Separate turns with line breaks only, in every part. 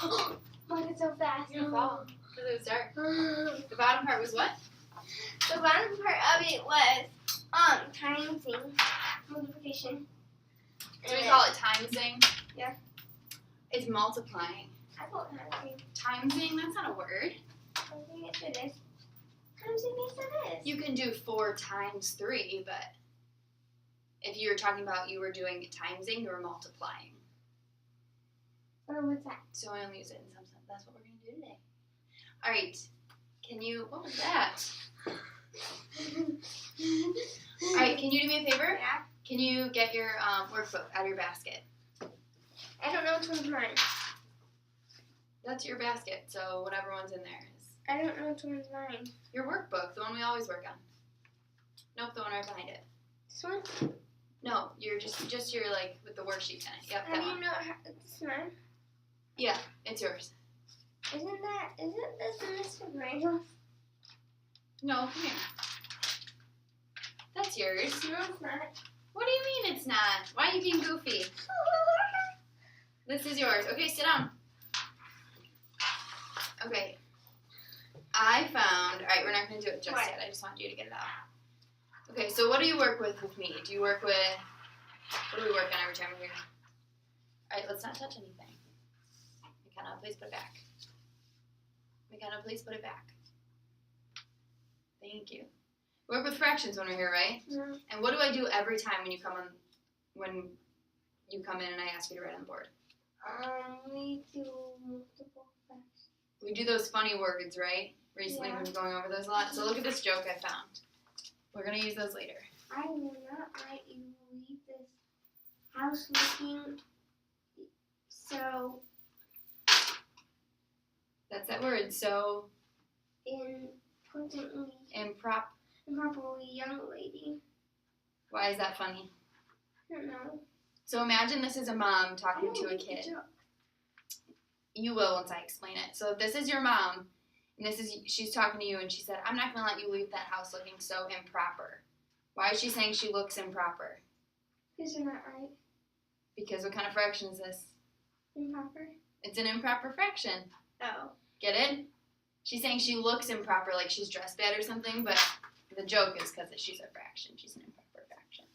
Oh, it's so fast.
You're gonna fall because it was dark. The bottom part was what?
The bottom part of it was timesing, multiplication.
So we call it timesing?
Yeah.
It's multiplying.
I call it timesing.
Timesing? That's not a word.
Timesing, yes it is. Timesing, yes it is.
You can do 4 times 3, but if you were talking about you were doing timesing, you were multiplying.
Oh, what's that?
So I only use it in some sense. That's what we're going to do today. All right. Can you, what was that? All right, can you do me a favor?
Yeah.
Can you get your workbook out of your basket?
I don't know which one's mine.
That's your basket, so whatever one's in there is
I don't know which one's mine.
your workbook, the one we always work on. Nope, the one right behind it.
This one?
No, you're just your, like, with the worksheet in it. Yep,
How
that
do you
one.
know it's mine?
Yeah, it's yours.
Isn't this Mr. Brainless?
No, come here. That's yours.
No, it's not.
What do you mean it's not? Why are you being goofy? This is yours. Okay, sit down. Okay. I found, alright, we're not going to do it just
What?
yet. I just want you to get it out. Okay, so what do you work with me? Do you work with, what do we work on every time we're here? Alright, let's not touch anything. McKenna, please put it back. McKenna, please put it back. Thank you. We work with fractions when we're here, right?
No.
And what do I do every time when you come in and I ask you to write on the board?
We do multiple fractions.
We do those funny words, right? Recently
Yeah.
we've been going over those a lot. So look at this joke I found. We're going to use those later.
I will not let you leave this house looking so
That's that word. So
importantly improperly young lady.
why is that funny?
I don't know.
So imagine this is a mom
I
talking
don't
to a
get the
kid.
joke.
You will once I explain it. So if this is your mom, and she's talking to you, and she said, I'm not going to let you leave that house looking so improper. Why is she saying she looks improper?
Because you're not right.
Because what kind of fraction is this?
Improper?
It's an improper fraction.
Oh.
Get it? She's saying she looks improper, like she's dressed bad or something, but the joke is because she's a fraction. She's an improper fraction.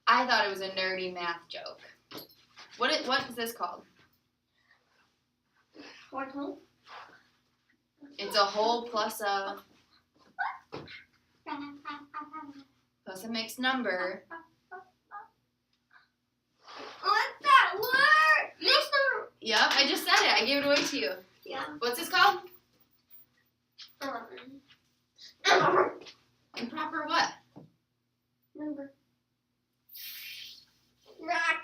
I thought it was a nerdy math joke. What is this called?
One hole?
It's a whole plus a mixed number.
What's that word? Mixed number.
Yep, I just said it. I gave it away to you.
Yeah.
What's this called? Improper what?
Number.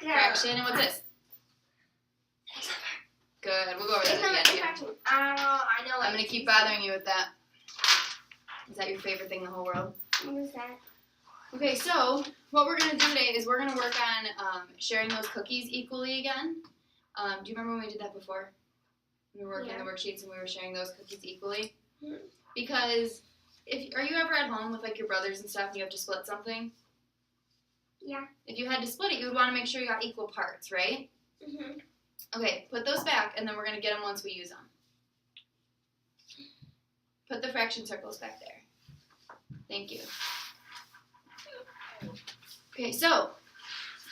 Fraction. And what's this? Good. We'll go over that at the end here.
I know.
I'm going to keep bothering you with that. Is that your favorite thing in the whole world?
What is that?
Okay, so what we're going to do today is we're going to work on sharing those cookies equally again. Do you remember when we did that before? We were working on the worksheets and we were sharing those cookies equally?
Mhm.
Because are you ever at home with like your brothers and stuff and you have to split something?
Yeah.
If you had to split it, you would want to make sure you got equal parts, right?
Mhm.
Okay, put those back and then we're going to get them once we use them. Put the fraction circles back there. Thank you. Okay, so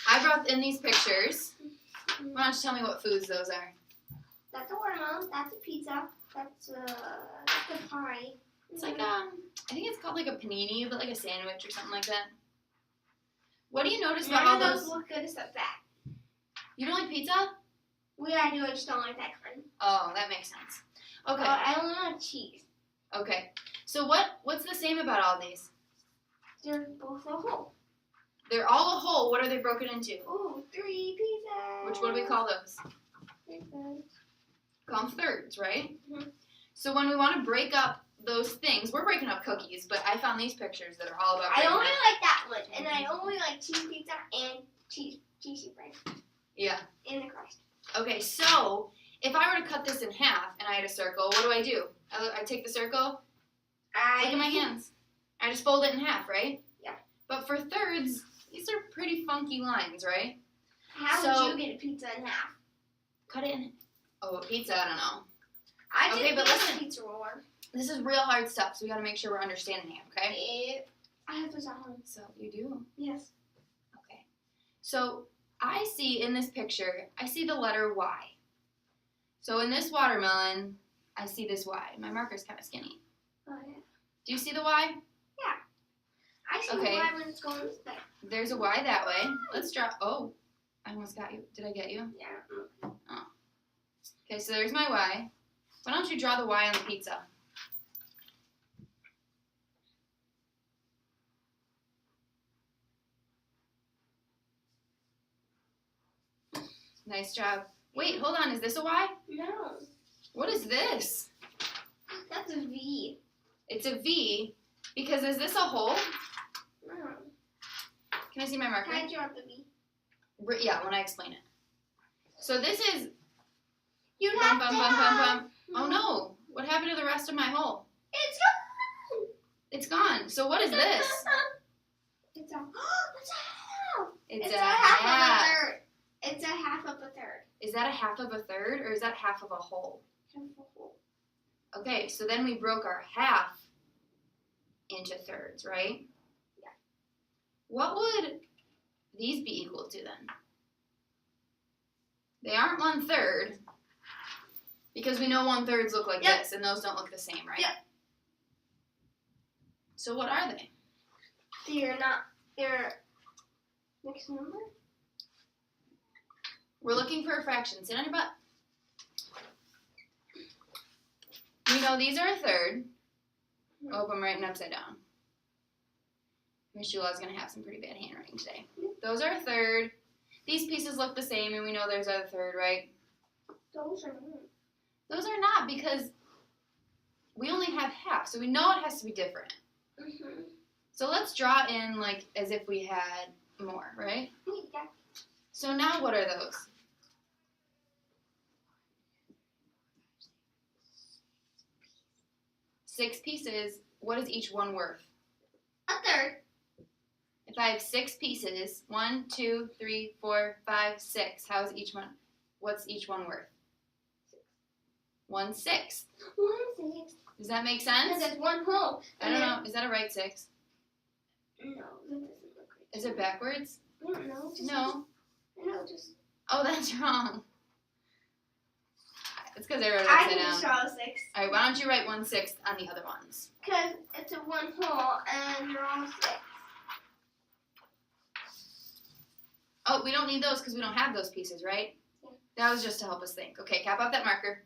I brought in these pictures. Why don't you tell me what foods those are?
That's a watermelon. That's a pizza. That's a pie.
It's like I think it's called like a panini, but like a sandwich or something like that. What do you notice about all
None of
those?
those look good except that.
You don't like pizza?
I do. I just don't like that kind.
Oh, that makes sense. Okay.
I only want cheese.
Okay. So what's the same about all these?
They're both a whole.
They're all a whole. What are they broken into?
Ooh, 3 pizzas.
What do we call those?
Pizzas.
Call them thirds, right?
Mhm.
So when we want to break up those things, we're breaking up cookies, but I found these pictures that are all about
I
breaking
only
up.
like that one, and I only like cheese pizza and cheesy bread
Yeah.
and the crust.
Okay, so if I were to cut this in half and I had a circle, what do? I take the circle. Look at my hands. I just fold it in half, right?
Yeah.
But for thirds, these are pretty funky lines, right?
How
So-
would you get a pizza in half?
Cut it in. Oh, pizza, I don't know.
I
Okay,
did
but listen.
pizza roll.
This is real hard stuff, so we gotta make sure we're understanding it, okay?
I have this at home.
So, you do?
Yes.
Okay. So, I see in this picture, I see the letter Y. So, in this watermelon, I see this Y. My marker's kind of skinny.
Oh, yeah.
Do you see the Y?
I see
Okay.
why when it's going this way.
There's a Y that way. Let's draw. Oh, I almost got you. Did I get you?
Yeah.
Okay, so there's my Y. Why don't you draw the Y on the pizza? Nice job. Wait, hold on. Is this a Y?
No.
What is this?
That's a V.
It's a V because is this a hole?
No.
Can I see my marker?
Can I draw the V?
Yeah, when I explain it. So this is
You
bum,
have
bum,
to
bum, bum,
have-
bum. Oh no. What happened to the rest of my hole?
It's gone.
It's gone. So what is this?
It's a half.
It's
It's
a
a half of a
half.
third. It's a half of a third.
Is that a half of a third or is that half of a whole?
Half of a whole.
Okay, so then we broke our half into thirds, right?
Yeah.
What would these be equal to then? They aren't 1/3 because we know 1/3s look like
Yep.
this and those don't look the same, right?
Yep.
So what are they?
They're mixed number?
We're looking for a fraction. Sit on your butt. We know these are a third. Oh, I'm writing upside down. Miss Shula's going to have some pretty bad handwriting today. Those are a third. These pieces look the same, and we know those are the third, right?
Those are not.
Those are not because we only have half, so we know it has to be different.
Mm-hmm.
So let's draw in like as if we had more, right?
Yeah.
So now what are those? Six pieces. What is each one worth?
A third.
If I have 6 pieces, 1, 2, 3, 4, 5, 6. How is each one? What's each one worth? 1/6.
1/6.
Does that make
Because
sense?
there's one hole.
I don't know. Is that a right 6?
No, that doesn't look right.
Is it backwards?
I don't know.
No.
No, just.
Oh, that's wrong. It's because I wrote it
I
upside
can
down.
just draw a 6.
All right, why don't you write 1/6 on the other ones?
Because it's a one hole and they're all 6.
Oh, we don't need those because we don't have those pieces, right?
Yeah.
That was just to help us think. Okay, cap off that marker.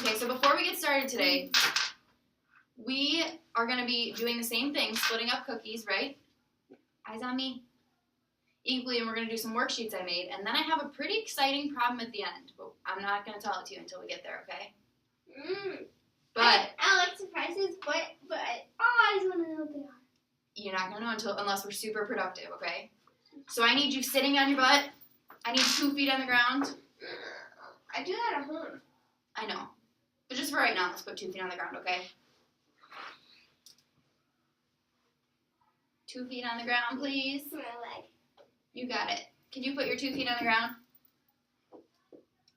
Okay, so before we get started today, we are going to be doing the same thing, splitting up cookies, right? Eyes on me. Equally, and we're going to do some worksheets I made, and then I have a pretty exciting problem at the end, but I'm not going to tell it to you until we get there, okay? But
I like surprises, but I just want to know what they are.
you're not going to know unless we're super productive, okay? So I need you sitting on your butt. I need 2 feet on the ground.
I do that at home.
I know. But just for right now, let's put 2 feet on the ground, okay? 2 feet on the ground, please.
My leg.
You got it. Can you put your 2 feet on the ground?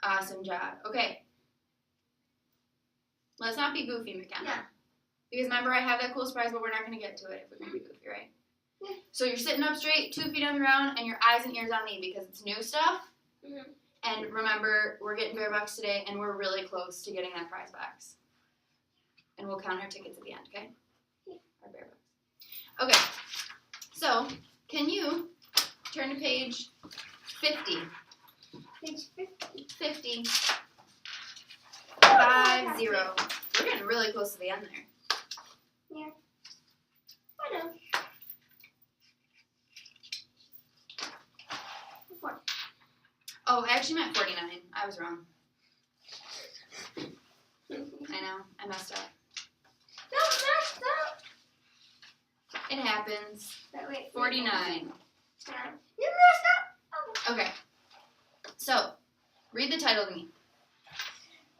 Awesome job. Okay. Let's not be goofy, McKenna.
Yeah.
Because remember, I have that cool surprise, but we're not going to get to it if we're going to be goofy, right?
Yeah.
So you're sitting up straight, 2 feet on the ground, and your eyes and ears on me because it's new stuff.
Mm-hmm.
And remember, we're getting Bear Bucks today, and we're really close to getting that prize box. And we'll count our tickets at the end, okay?
Yeah.
Our Bear Bucks. Okay. So, can you turn to page 50?
Page 50.
50.
Oh,
5, 0. We're getting really close to the end there.
I know. 4.
Oh, I actually meant 49. I was wrong. I know. I messed up.
No, stop.
It happens.
Wait.
49.
You messed up.
Okay. So, read the title to me.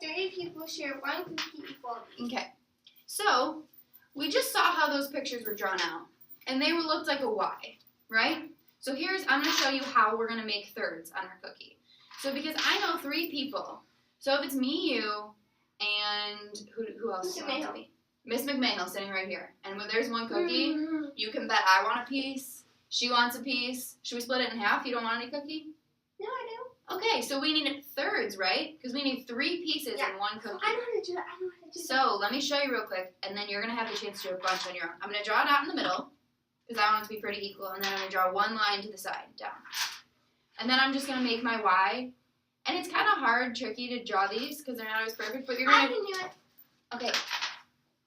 30 people share one cookie equally.
Okay. So, we just saw how those pictures were drawn out. And they looked like a Y, right? So I'm going to show you how we're going to make thirds on our cookie. So because I know 3 people So if it's me, you, and who else do you want it to be? Miss McMahill sitting right here. And when there's one cookie, you can bet I want a piece. She wants a piece. Should we split it in half? You don't want any cookie?
No, I do.
Okay, so we need thirds, right? Because we need 3 pieces in one cookie.
I know how to do that.
So let me show you real quick, and then you're going to have the chance to do a bunch on your own. I'm going to draw it out in the middle, because I want it to be pretty equal, and then I'm going to draw one line to the side, down. And then I'm just going to make my Y. And it's kind of hard, tricky to draw these, because they're not always perfect, but you're going to...
I can do it.
Okay.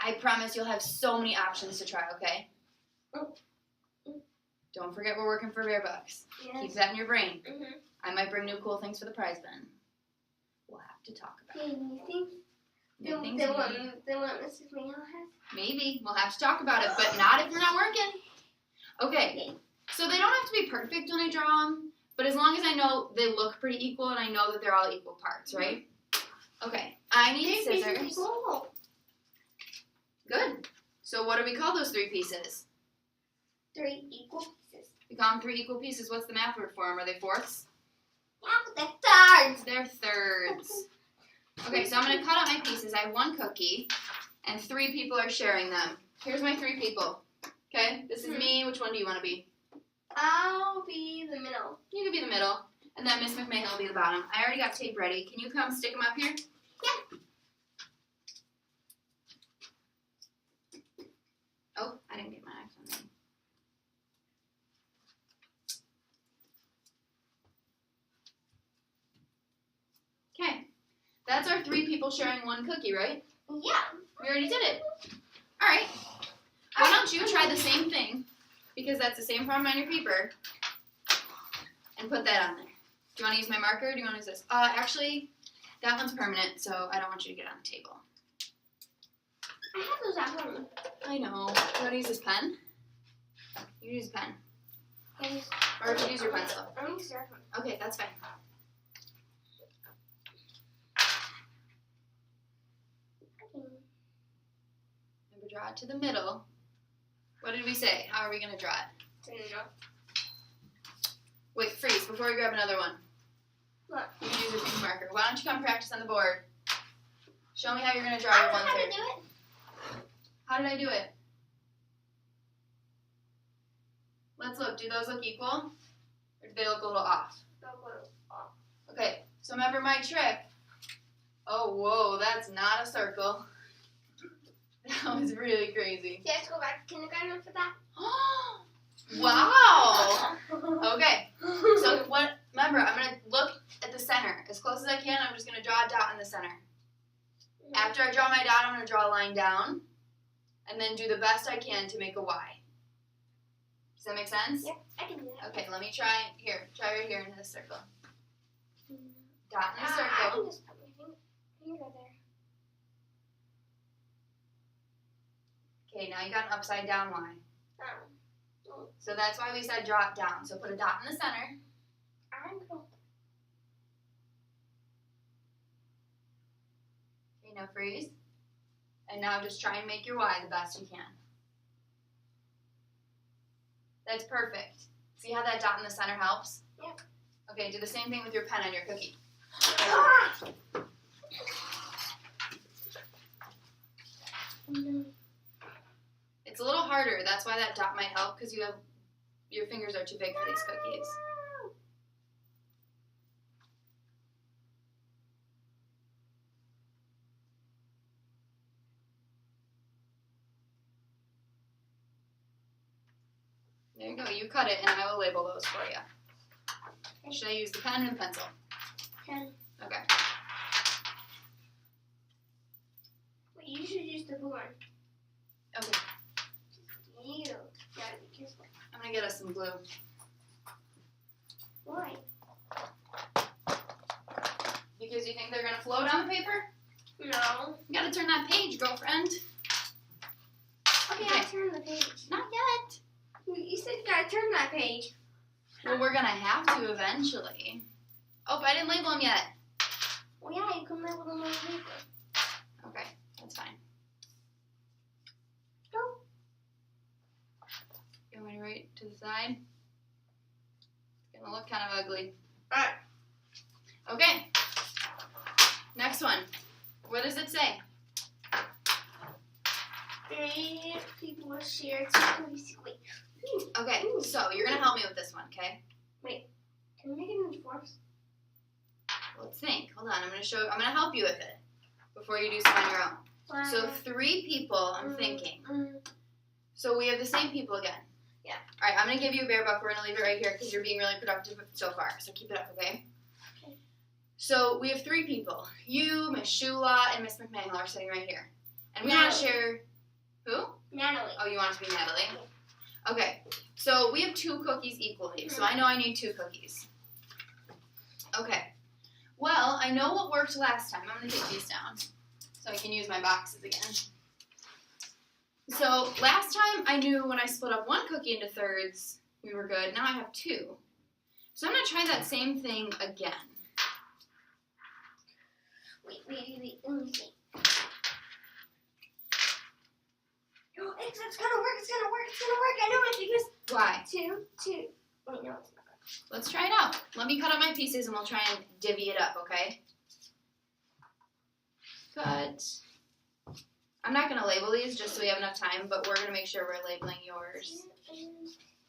I promise you'll have so many options to try, okay?
Oh.
Don't forget we're working for Rare Bucks.
Yes.
Keep that in your brain.
Mm-hmm.
I might bring new cool things for the prize bin. We'll have to talk about it.
You think?
New things
Then
maybe.
what Mrs. Mayo has?
Maybe. We'll have to talk about it, but not if we're not working. Okay. So they don't have to be perfect when I draw them, but as long as I know they look pretty equal and I know that they're all equal parts, right? Okay. I need scissors. Good. So what do we call those 3 pieces?
3 equal pieces.
We call them 3 equal pieces. What's the math word for them? Are they fourths?
Yeah, but they're thirds.
They're thirds. Okay, so I'm going to cut out my pieces. I have 1 cookie, and 3 people are sharing them. Here's my 3 people. Okay, this is me. Which one do you want to be?
I'll be the middle.
You can be the middle, and then Miss McMahon will be the bottom. I already got tape ready. Can you come stick them up here?
Yeah.
Oh, I didn't get my next one ready. Okay, that's our 3 people sharing 1 cookie, right?
Yeah.
We already did it. All right. Why don't you try the same thing, because that's the same form on your paper, and put that on there. Do you want to use my marker, or do you want to use this? Actually, that one's permanent, so I don't want you to get on the table.
I have those at home.
I know. Do you want to use this pen? You can use a pen. Or you can use your pencil.
I'm going to start one.
Okay, that's fine. Remember, draw it to the middle. What did we say? How are we going to draw it?
Didn't know.
Wait, freeze, before we grab another one.
What?
You can use your pink marker. Why don't you come practice on the board? Show me how you're going to draw
I
your
know how to
1/3.
do it.
How did I do it? Let's look. Do those look equal? Or do they look a little off? Okay, so remember my trick. Oh, whoa, that's not a circle. That was really crazy.
Do you have to go back to kindergarten for that?
Wow! Okay, so what? Remember, I'm going to look at the center. As close as I can, I'm just going to draw a dot in the center. After I draw my dot, I'm going to draw a line down, and then do the best I can to make a Y. Does that make sense?
Yep, I can do that.
Okay, let me try here. Try right here into the circle. Dot in the
I
circle.
can just put my finger there.
Okay, now you got an upside down Y.
Oh.
So that's why we said draw it down. So put a dot in the center.
I'm cool.
Okay, now freeze. And now just try and make your Y the best you can. That's perfect. See how that dot in the center helps?
Yep.
Okay, do the same thing with your pen on your cookie. It's a little harder. That's why that dot might help, because your fingers are too big for these cookies. There you go. You cut it, and I will label those for you. Should I use the pen or the pencil?
Pen.
Okay.
Wait, you should use the blue one.
Okay.
You gotta be careful.
I'm going to get us some glue.
Why?
Because you think they're going to float on the paper?
No.
You got to turn that page, girlfriend.
Okay, I turned the page.
Not yet.
You said you gotta turn that page.
Well, we're going to have to eventually. Oh, but I didn't label them yet.
Well, yeah, you can label them on paper.
Okay, that's fine.
Go.
You want me to write to the side? It's going to look kind of ugly.
Alright.
Okay. Next one. What does it say?
3 people share 2 cookies. Wait.
Okay, so you're gonna help me with this one, okay?
Can we make it into 4s?
Let's think. Hold on. I'm gonna help you with it before you do some on your own.
Wow.
So 3 people. I'm thinking. So we have the same people again.
Yeah.
All right. I'm gonna give you a bear buck. We're gonna leave it right here because you're being really productive so far. So keep it up, okay?
Okay.
So we have 3 people. You, Miss Shula, and Miss McMahon are sitting right here, and we want to
Natalie.
share. Who?
Natalie.
Oh, you want it to be Natalie? Okay. So we have 2 cookies equally. So I know I need 2 cookies. Okay. Well, I know what worked last time. I'm going to take these down so I can use my boxes again. So last time I knew when I split up 1 cookie into thirds, we were good. Now I have 2. So I'm going to try that same thing again.
Wait. Let me see. Oh, it's gonna work. It's gonna work. I know it because
Why?
2. Wait, no, it's not.
Let's try it out. Let me cut up my pieces and we'll try and divvy it up, okay? Cut. I'm not going to label these just so we have enough time, but we're going to make sure we're labeling yours.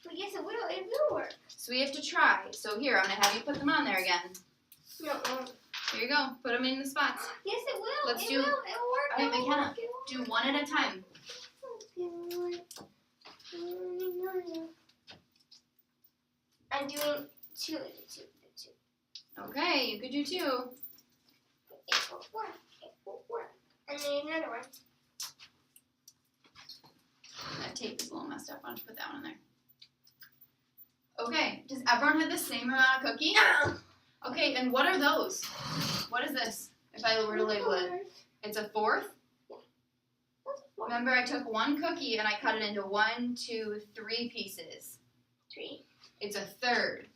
But yes, it will work.
So we have to try. So here, I'm going to have you put them on there again.
No.
Here you go. Put them in the spots.
Yes, it will.
Let's
It
do-
will. It'll work.
All right,
It'll
McKenna,
work.
Do one at a time.
I'm doing 2.
Okay, you could do 2.
It won't work. It won't work. And then another one.
That tape is a little messed up. Why don't you put that one in there? Okay, does everyone have the same amount of cookie?
No.
Okay, and what are those? What is this? If I were to label it, it's a 4th? Remember, I took 1 cookie and I cut it into 1, 2, 3 pieces.
3.
It's a third,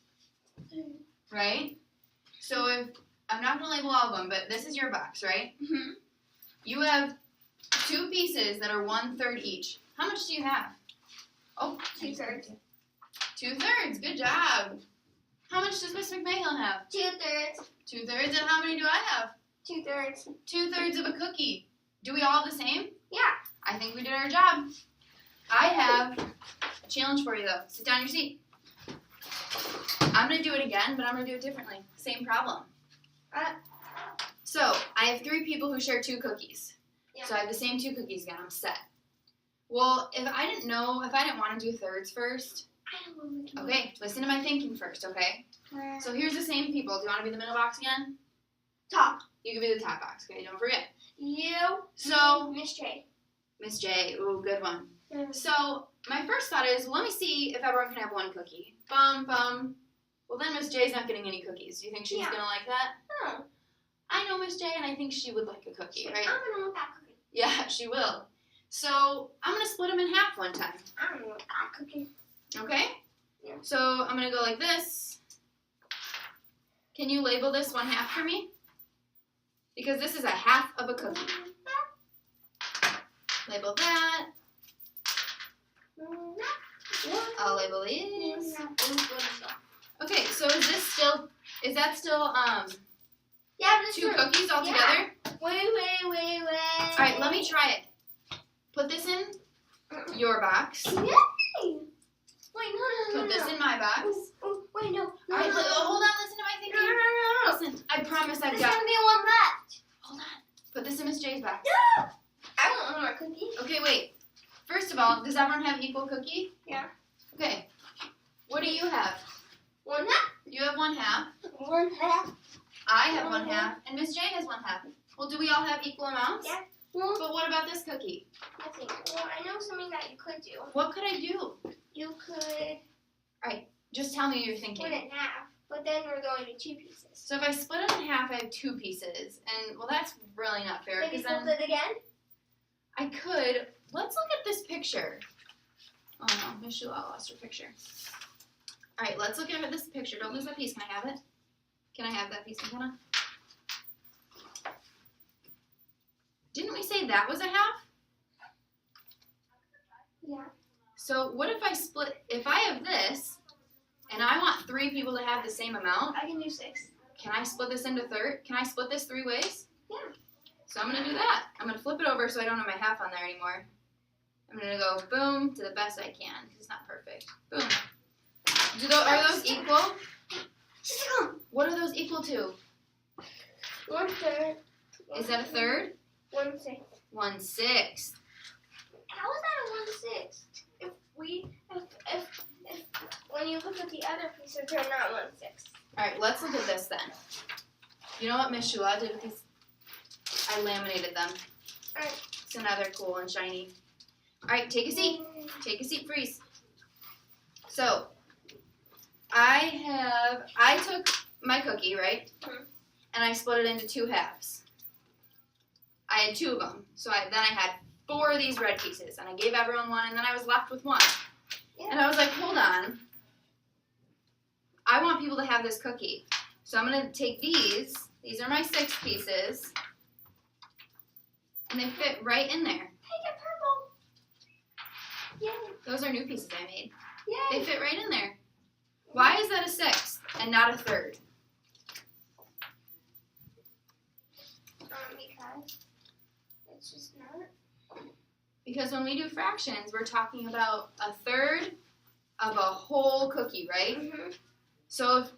right? So if I'm not gonna label all of them, but this is your box, right?
Mm-hmm.
You have 2 pieces that are 1/3 each. How much do you have? Oh,
2/3.
2/3. Good job. How much does Miss McMahon have?
2/3.
2/3, and how many do I have?
2/3.
2/3 of a cookie. Do we all have the same?
Yeah.
I think we did our job. I have a challenge for you, though. Sit down in your seat. I'm going to do it again, but I'm going to do it differently. Same problem. So, I have 3 people who share 2 cookies.
Yeah.
So, I have the same 2 cookies again. I'm set. Well, if I didn't want to do thirds first,
I don't know what to do.
okay, listen to my thinking first, okay? So, here's the same people. Do you want to be the middle box again?
Top.
You can be the top box, okay? Don't forget.
You.
So,
Miss J.
Miss J, ooh, good one. So, my first thought is, let me see if everyone can have 1 cookie. Bum, bum. Well, then Miss J's not getting any cookies. Do you think she's
Yeah.
going to like that?
Oh.
I know Miss J, and I think she would like a cookie, right?
I don't know what that cookie.
Yeah, she will. So, I'm going to split them in half one time,
I don't know what that cookie.
okay?
Yeah.
So, I'm going to go like this. Can you label this 1/2 for me? Because this is a half of a cookie. Label that. I'll label these. Okay, so is that still
Yeah, this
2
is
cookies all together?
Wait.
All right, let me try it. Put this in your box.
Yay! Wait, no.
Put this in my box.
Oh, wait, no.
All right, hold on. Listen to my thinking.
No.
Listen, I promise I've
There's
got.
gonna be 1 left.
Hold on. Put this in Miss J's box.
No! I want 1 more cookie.
Okay, wait. First of all, does everyone have equal cookie?
Yeah.
Okay. What do you have?
1 half.
You have 1/2.
1/2.
I have 1/2, and Miss J has 1/2. Well, do we all have equal amounts?
Yeah. Well,
But what about this cookie?
nothing. Well, I know something that you could do.
What could I do?
You could
Just tell me what you're
split
thinking.
it in half, but then we're going to 2 pieces.
So if I split them in half, I have 2 pieces, and well, that's really not fair.
Maybe
Because
split
then
it again.
I could. Let's look at this picture. Oh no, Miss Shula lost her picture. All right, let's look at this picture. Don't lose that piece. Can I have it? Can I have that piece, McKenna? Didn't we say that was a half?
Yeah.
So what if I have this, and I want 3 people to have the same amount,
I can do 6.
can I split this into Can I split this 3 ways?
Yeah.
So I'm going to do that. I'm going to flip it over so I don't have my half on there anymore. I'm going to go boom to the best I can because it's not perfect. Boom. Are those equal? What are those equal to?
1/3.
Is that a third?
1/6.
1/6.
How is that a 1/6? If when you look at the other pieces, they're not 1/6.
All right, let's look at this then. You know what Miss Shula did with these? I laminated them.
All right.
So now they're cool and shiny. All right, take a seat. Take a seat, freeze. So, I took my cookie, right?
Mhm.
And I split it into 2 halves. I had 2 of them. So then I had 4 of these red pieces. And I gave everyone one, and then I was left with 1.
Yeah.
And I was like, hold on. I want people to have this cookie. So I'm going to take these. These are my 6 pieces. And they fit right in there.
Hey, get purple. Yay.
Those are new pieces I made.
Yay.
They fit right in there. Why is that a 6th and not a 3rd?
Because it's just not.
Because when we do fractions, we're talking about a 1/3 of a whole cookie, right?
Mm-hmm.
So if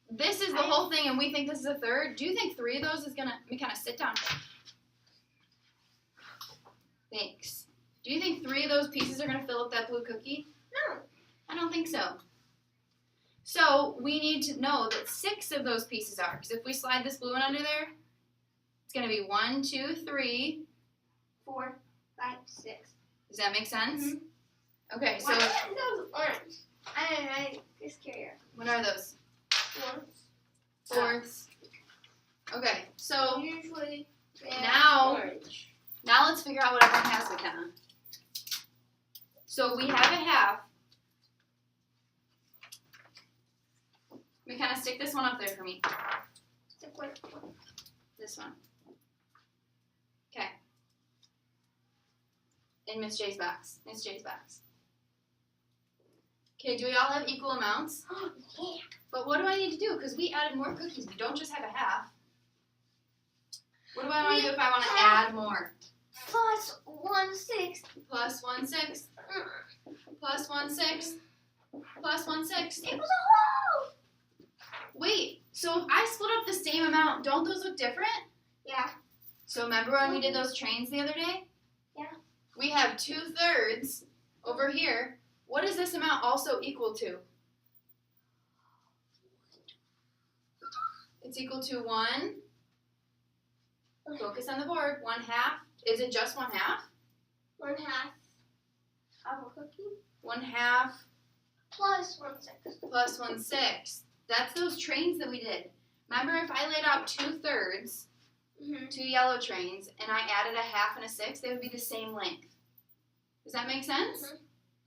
this is the whole thing and we think this is a 1/3, do you think 3 of those is going to, McKenna, sit down. Thanks. Do you think 3 of those pieces are going to fill up that blue cookie?
No.
I don't think so. So we need to know that 6 of those pieces are, because if we slide this blue one under there, it's going to be 1, 2, 3,
4, 5, 6.
Does that make sense?
Mm-hmm.
Okay, so
why are those orange? I just curious.
what are those?
Fourths.
Okay, so
Usually they're
now-
orange.
now let's figure out what everyone has, McKenna. So we have a half. McKenna, stick this one up there for me.
Stick one.
This one. Okay. In Miss J's box. Miss J's box. Okay, do we all have equal amounts?
Yeah.
But what do I need to do? Because we added more cookies. We don't just have a half. What do I want to do if I want to add more?
Plus 1/6.
Plus 1/6. Plus 1/6. Plus 1/6.
It was a whole.
Wait, so if I split up the same amount, don't those look different?
Yeah.
So remember when we did those trains the other day?
Yeah.
We have 2/3 over here. What is this amount also equal to? It's equal to 1. Focus on the board. 1/2. Is it just 1/2?
1/2 of a cookie
1/2
plus 1/6.
plus 1/6. That's those trains that we did. Remember, if I laid out 2/3,
Mm-hmm.
2 yellow trains, and I added a 1/2 and a 6, they would be the same length. Does that make sense?
Mhm.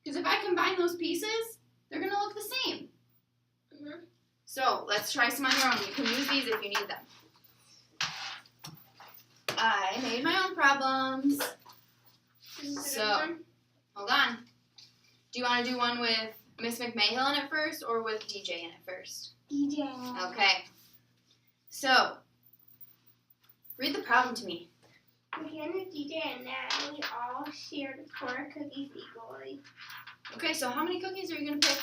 Because if I combine those pieces, they're going to look the same.
Mm-hmm.
So let's try some on your own. You can use these if you need them. I made my own problems. So, hold on. Do you want to do one with Miss McMahill in it first or with DJ in it first?
DJ.
Okay. So, read the problem to me.
McKenna, DJ, and Natalie all shared 4 cookies equally.
Okay, so how many cookies are you going to pick?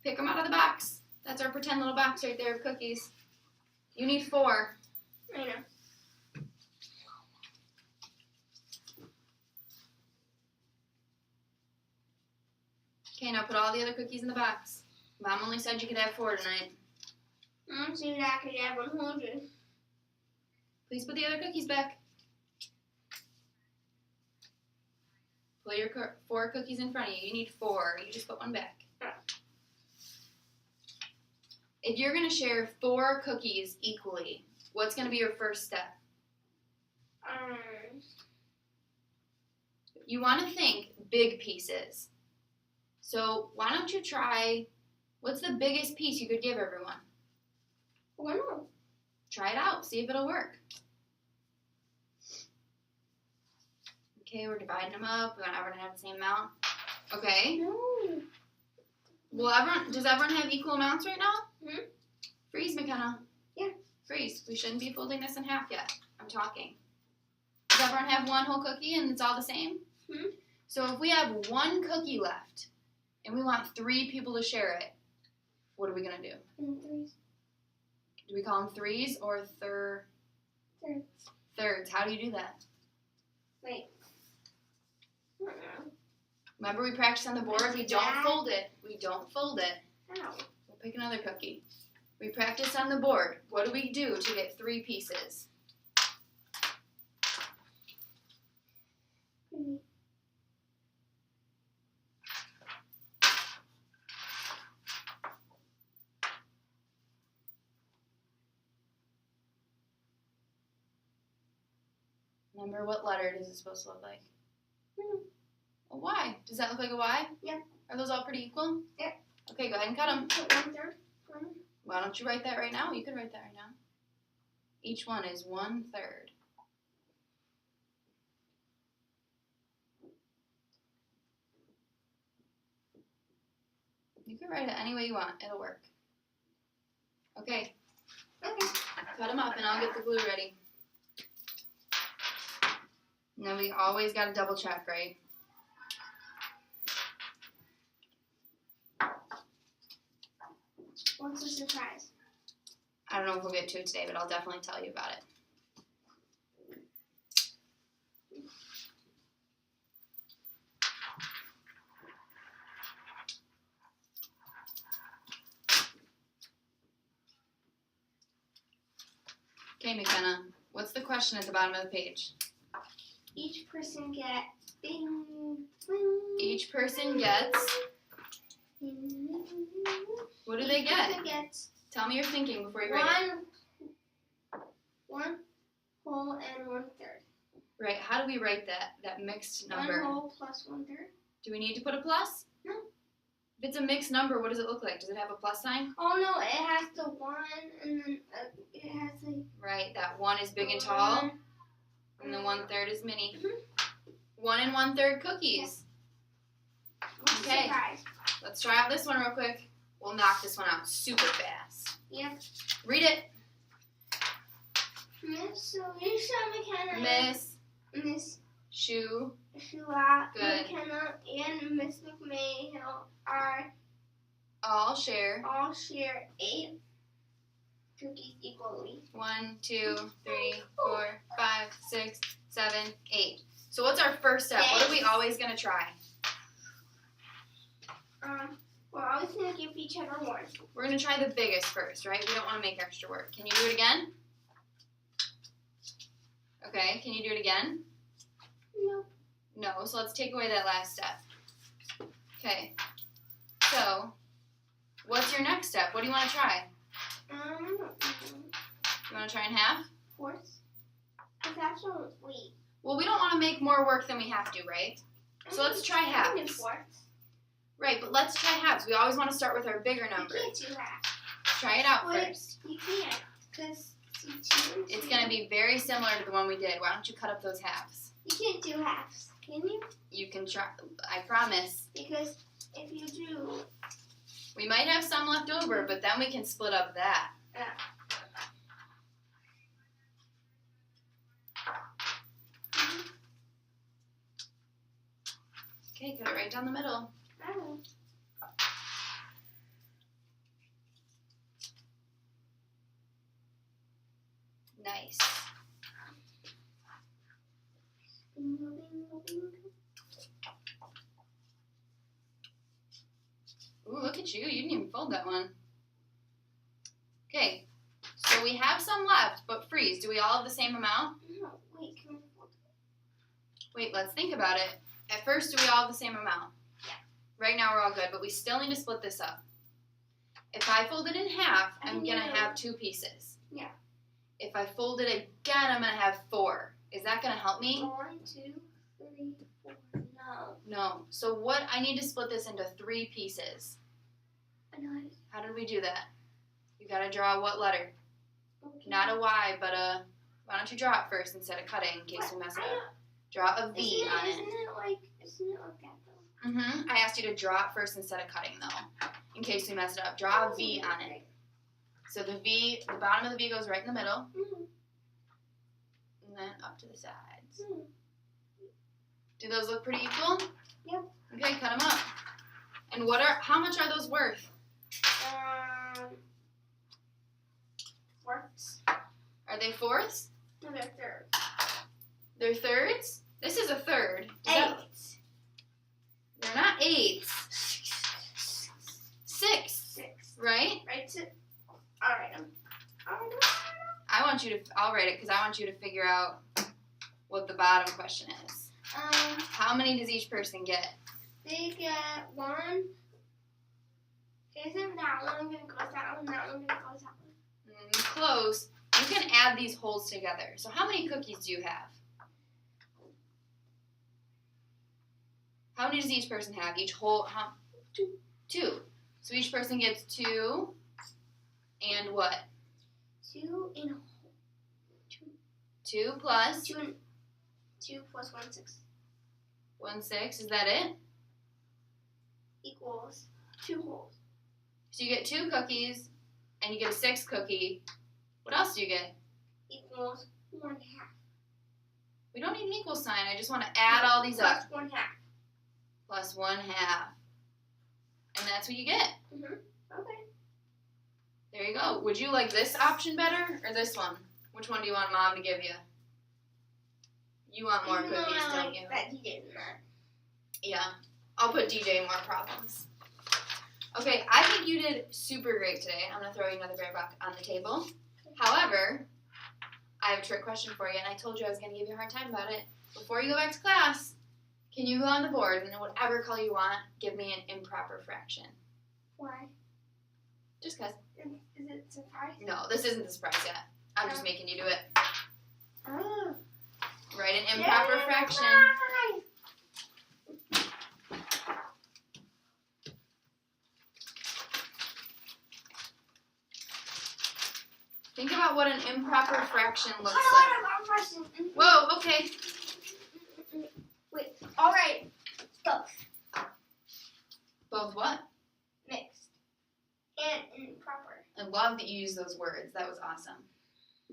Pick them out of the box. That's our pretend little box right there of cookies. You need 4.
I know.
Okay, now put all the other cookies in the box. Mom only said you could have 4 tonight.
Mom said I could have 100.
Please put the other cookies back. Pull your 4 cookies in front of you. You need 4. You just put 1 back. If you're going to share 4 cookies equally, what's going to be your first step? You want to think big pieces. So why don't you try, what's the biggest piece you could give everyone?
1.
Try it out. See if it'll work. Okay, we're dividing them up. We want everyone to have the same amount. Okay.
No.
Well, does everyone have equal amounts right now?
Mhm.
Freeze, McKenna.
Yeah.
Freeze. We shouldn't be folding this in half yet. I'm talking. Does everyone have one whole cookie and it's all the same?
Hmm?
So if we have one cookie left and we want 3 people to share it, what are we going to do?
And threes.
Do we call them threes or thirds? Thirds. How do you do that?
Wait. I don't know.
Remember we practiced on the board? We don't fold it. We don't fold it.
How?
We'll pick another cookie. We practice on the board. What do we do to get 3 pieces?
Hmm.
Remember, what letter is it supposed to look like?
Hmm.
A Y. Does that look like a Y?
Yep.
Are those all pretty equal?
Yep.
Okay, go ahead and cut them.
Put 1/3.
Why don't you write that right now? You could write that right now. Each one is 1/3. You can write it any way you want. It'll work. Okay,
Okay.
cut them up and I'll get the glue ready. Now we always got to double check, right?
What's the surprise?
I don't know if we'll get to it today, but I'll definitely tell you about it. Okay, McKenna, what's the question at the bottom of the page?
Each person gets bing, bing.
Each person gets, what do they
Each
get?
person gets
Tell me your thinking before you write it.
one whole and 1/3.
Right, how do we write that mixed number?
1 whole plus 1/3.
Do we need to put a plus?
No.
If it's a mixed number, what does it look like? Does it have a plus sign?
Oh no, it has the 1 and then it has like
Right, that 1 is big and tall,
1.
and the 1/3 is mini.
Mhm.
1 and 1/3 cookies.
What's the
Okay.
surprise?
Let's try out this one real quick. We'll knock this one out super fast.
Yep.
Read it.
Miss Alicia McKenna.
Miss Shoe.
Shua
Good.
McKenna and Miss McMahill are
All share.
all share 8 cookies equally.
1, 2, 3, 4, 5, 6, 7, 8. So what's our first step? What are we always going to try?
We're always gonna give each other 1.
We're going to try the biggest first, right? We don't want to make extra work. Can you do it again? Okay, can you do it again?
Nope.
No, so let's take away that last step. Okay, so what's your next step? What do you want to try? You want to try in half?
Fourths. But that's what wait.
Well, we don't want to make more work than we have to, right? So let's try
I can do
halves.
fourths.
Right, but let's try halves. We always want to start with our bigger
You
number.
can't do halves.
Try it out
Wait.
first.
You can't, because
It's going to be very similar to the one we did. Why don't you cut up those halves?
You can't do halves, can you?
You can try. I promise.
Because if you do,
We might have some left over, but then we can split up that. Okay, cut it right down the middle.
oh,
Nice.
bingo, bingo, bingo.
Ooh, look at you. You didn't even fold that one. Okay, so we have some left, but freeze. Do we all have the same amount?
No, wait, can we fold
Wait, let's think about it. At first, do we all have the same amount?
Yeah.
Right now, we're all good, but we still need to split this up. If I fold it in half, I'm going to
Yeah.
have 2 pieces.
Yeah.
If I fold it again, I'm going to have 4. Is that going to help me?
1, 2, 3, 4. No.
No. So what? I need to split this into 3 pieces.
I know
How did we do that? You got to draw what letter?
okay.
Not a Y, but a... Why don't you draw it first instead of cutting in case we mess it up? Draw a V on it.
Isn't it like that though?
Mm-hmm. I asked you to draw it first instead of cutting, though, in case we mess it up. Draw a V on it. So the V, the bottom of the V goes right in the middle.
Mm-hmm.
up to the sides.
Hmm.
Do those look pretty equal?
Yep.
Okay, cut them up. And how much are those worth?
Fourths.
Are they fourths?
No, they're third.
They're thirds? This is a third.
Eighths.
They're not eighths. Six, right?
Right. I'll write them.
I'll write it because I want you to figure out what the bottom question is. How many does each person get?
They get one. Isn't that one going to go that one? That one going to go that one?
Close. You can add these wholes together. So how many cookies do you have? How many does each person have? Each whole, two. So each person gets 2 and what?
2 and
2 plus?
2 plus 1 6.
1 6. Is that it?
Equals 2 wholes.
So you get 2 cookies and you get a 6th cookie. What else do you get?
Equals 1/2.
We don't need an equal sign. I just want to add all these up.
Plus 1/2.
Plus 1/2. And that's what you get.
Okay.
There you go. Would you like this option better or this one? Which one do you want Mom to give you? You want more cookies, don't you?
That DJ in that.
Yeah. I'll put DJ more problems. Okay, I think you did super great today. I'm going to throw you another bear buck on the table. However, I have a trick question for you, and I told you I was going to give you a hard time about it. Before you go back to class, can you go on the board and in whatever color you want, give me an improper fraction?
Why?
Just because.
Is it surprise?
No, this isn't the surprise yet. I'm just making you do it.
Oh.
Write an improper fraction. Think about what an improper fraction looks like. Whoa, okay.
Wait, alright. Both.
Both what?
Mixed. And improper.
I love that you used those words. That was awesome.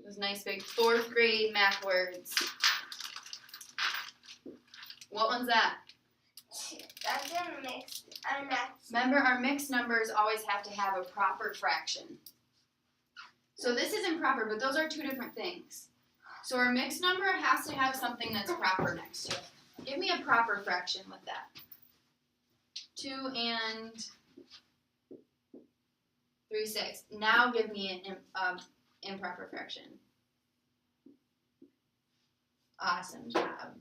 Those nice big 4th grade math words. What one's that?
That's a mixed. And that's.
Remember, our mixed numbers always have to have a proper fraction. So this is improper, but those are 2 different things. So our mixed number has to have something that's proper next to it. Give me a proper fraction with that. 2 and 3 6. Now give me an improper fraction. Awesome job.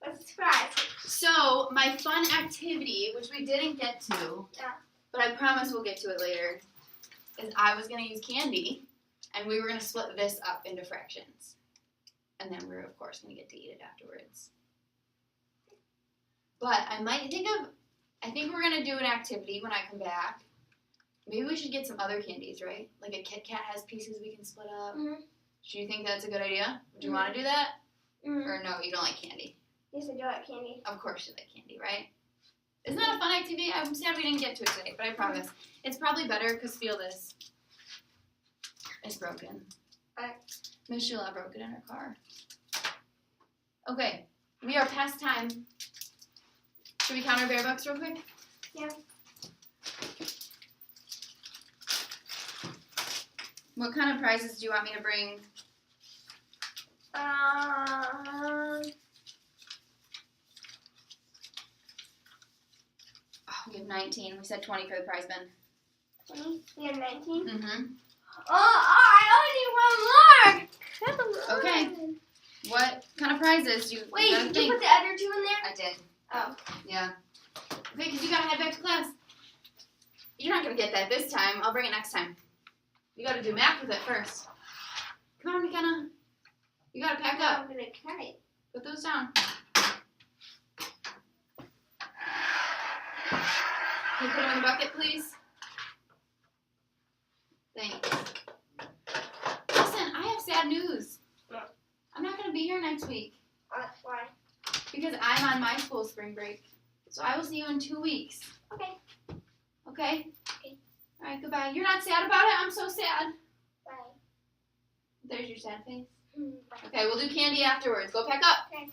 Let's try.
So my fun activity, which we didn't get to, but I promise we'll get to it later, is I was going to use candy, and we were going to split this up into fractions. And then we're, of course, going to get to eat it afterwards. But I think we're going to do an activity when I come back. Maybe we should get some other candies, right? Like a Kit Kat has pieces we can split up.
Mm-hmm.
Do you think that's a good idea? Do you want to do that?
Mm-hmm.
Or no, you don't like candy?
Yes, I do like candy.
Of course you like candy, right? Isn't that a fun activity? I'm sad we didn't get to it today, but I promise. It's probably better because feel this. It's broken. Miss Sheila broke it in her car. Okay, we are past time. Should we count our bear bucks real quick?
Yeah.
What kind of prizes do you want me to bring? We have 19. We said 20 for the prize bin.
20? We have 19?
Mm-hmm.
I only need one more!
Okay. What kind of prizes do you
Wait,
gotta
did you
think?
put the other 2 in there?
I did.
Oh.
Yeah. Okay, because you gotta head back to class. You're not gonna get that this time. I'll bring it next time. You gotta do math with it first. Come on, McKenna. You gotta pack up.
I'm gonna cut it.
Put those down. Can you put them in the bucket, please? Thanks. Listen, I have sad news.
What?
I'm not going to be here next week
Why?
because I'm on my school spring break. So I will see you in 2 weeks.
Okay.
Okay?
Okay.
All right, goodbye. You're not sad about it? I'm so sad.
Bye.
There's your sad face. Okay, we'll do candy afterwards. Go pack up.
Okay.